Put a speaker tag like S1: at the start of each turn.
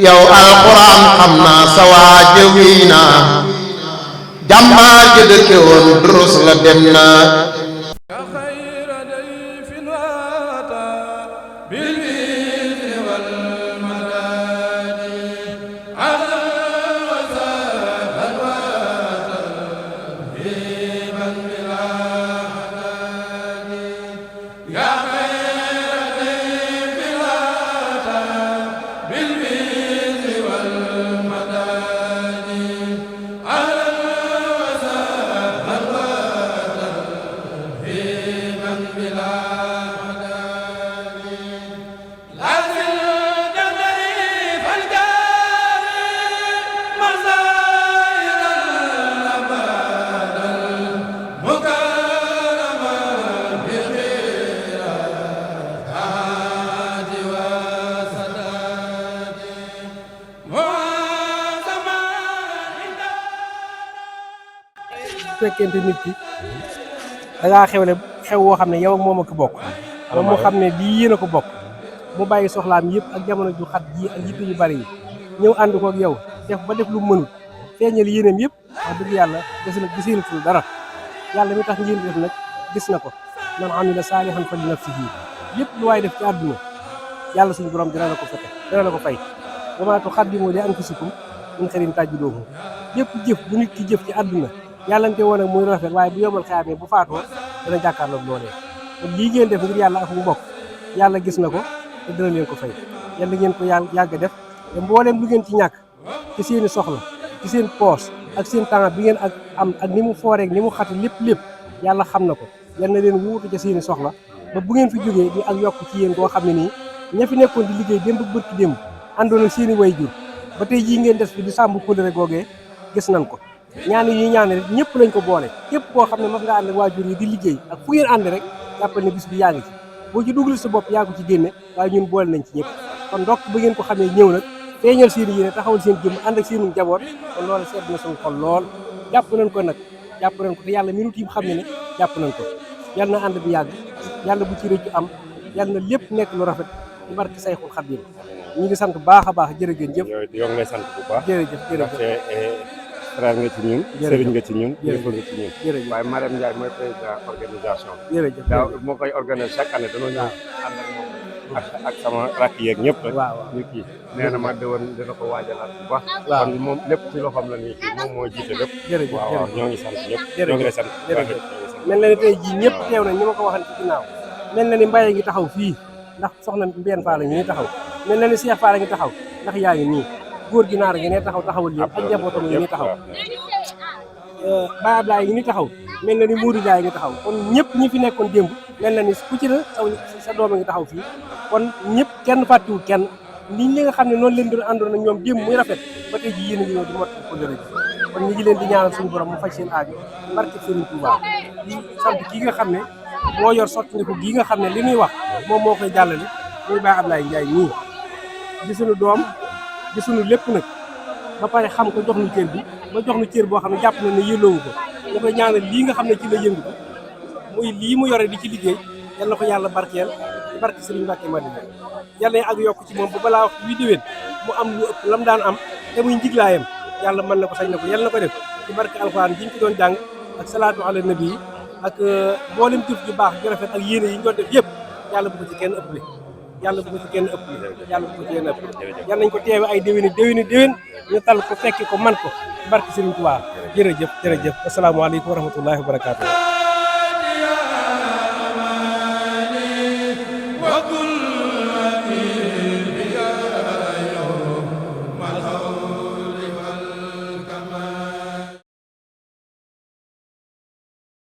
S1: yow alquran xam naa sa waaja wii naa jàmbaar ja dëkke woon durus la dem naa
S2: fekkente nit ki da ngaa xewle xew woo xam ne yow ak moom a ko bokk moom moo xam ne lii yéen a ko bokk mu bàyyi soxlaam yëpp ak jamono ju xat ji ak yitte yu bari yi ñëw ànd ko ak yow def ba def lu mënut feeñal yéeneem yëpp wax dëgg yàlla gisatul dara yàlla mi tax ngeen def nag gis na ko man amila saalihan fa li nafsihi lépp lu waay def ci àdduna yàlla suñu borom dina la ko fete dina la ko fay wa maa tuqaddimu li anfusikum min xayrin tajiduuhu lépp jëf bu nit ki jëf ci àdduna yàllante woon ak muy rafet waaye bu yomal xayaamee bu faatoo dana jàkkaarloog loolee kon lii ngeen def ngir yàlla ak mu bokk yàlla gis na ko te dina leen ko fay yàlla ngeen ko yàgg def te mbooleem lu ngeen ci ñàkk ci seeni soxla ci seen poos ak seen temps bi ngeen ak am ak ni mu fooreeg ni mu xati lépp yàlla xam na ko yal na leen wuutu ca seeni soxla ba bu ngeen fi jógee di ak yokk ci yéen koo xam ne nii ña fi nekkoon di liggéey démb bërki démb àndoon ak seeni way jur ba tey jii ngeen des fi di sàmm kóllëre googee gis nañ ko ñaan yi ñaan rek ñëpp lañ ko boole képp koo xam ne mas nga ànd ak waajur yi di liggéey ak fu ngeen ànd rek jàppal ne bis bi yaa ngi ci boo ci dugal sa bopp yaa ko ci génne waaye ñun boole nañ ci ñëpp kon ndokk ba ngeen ko xamee ñëw nag feeñal seen yéene taxawal seen jëmm ànd ak seenu njaboot kon loolu seet na suñu xol lool jàpp nañ ko nag jàpp nañ ko te yàlla minute yi xam ne jàpp nañ ko yal na ànd bi yàgg yàlla bu ci rëccu am yal na lépp nekk lu rafet ci barke Sayxul Xadiim ñu ngi sant baax a baax jërëgéen jëf
S3: yow ngay sant bu baax
S2: jërëjëf
S3: frère nga ci ñun sëriñ nga ci ñun
S2: jërëjëf
S3: nga ci ñun
S2: jërëjëf
S3: waaye Marème Ndiaye mooy président organisation
S2: jërëjëf
S3: daaw moo koy organiser chaque année dañoo ñëw ànd ak moom ak sama rakk yeeg ñëpp rek ñu kii nee na ma déwoon dina ko waajalaat bu baax kon moom lépp ci loxoom la nii kii moom mooy jiite lépp
S2: jërëjëf
S3: waaw ñoo ngi sant ñëpp ñoo ngi lay sant
S2: jërëjëf mel na ni tey jii ñëpp teew na ñi ma ko waxan ci ginnaaw mel na ni Mbaye ngi taxaw fii ndax soxna Mbène Fall ngi nii taxaw mel na ni Cheikh Fall ngi taxaw ndax yaa ngi nii góor gi naar ngi ne taxawal yëpp ak njabootam ngi nii taxaw Baye Ablaye ngi ni taxaw mel na ni Mourou Ndiaye ngi taxaw kon ñëpp ñi fi nekkoon démb mel na ni ku ci na sa doom ngi taxaw fii kon ñëpp kenn fàttiwul kenn li nga xam ne noonu leen doon àndoon ak ñoom démb muy rafet ba tey ji yéen a ngi ñëw di mottali ko dërëj kon ñu ngi leen di ñaanal suñu borom mu faj seen aajo barke Serigne Touba di sant kii nga xam ne moo yor sotti ko gii nga xam ne li ñuy wax moom moo koy jàllale muy Baye Ablaye Ndiaye nii di suñu doom di suñu lépp nag ba pare xam ko jox nu cër bi ba jox nu cër boo xam ne jàpp na ne yëlloowu ko ñu koy ñaanal lii nga xam ne ci la yëngu ko muy lii mu yore di ci liggéey yal na ko yàlla barkeel ci barke Serigne Mbacké Madina yàlla ak yokk ci moom ba balaa wax wi déwén mu am lu ëpp lam daan am te muy njiglaayam yàlla mën na ko sañ na ko yàlla na ko def ci barke alxuraan ji ñu ci doon jàng ak salaatu ala nabi ak mboolem jëf ju baax ju rafet ak yéene yi ñu doon def yëpp yàlla bu ko ci kenn ëppale yàlla bu ko ci kenn ëppale yàlla bu ko ci kenn ëppale yàlla nañ ko teewe ay déwéni déwén ñu tal ko fekki ko man ko ci barke Serigne Touba jërëjëf asalaamaaleykum wa rahmatullahi wa barakaatu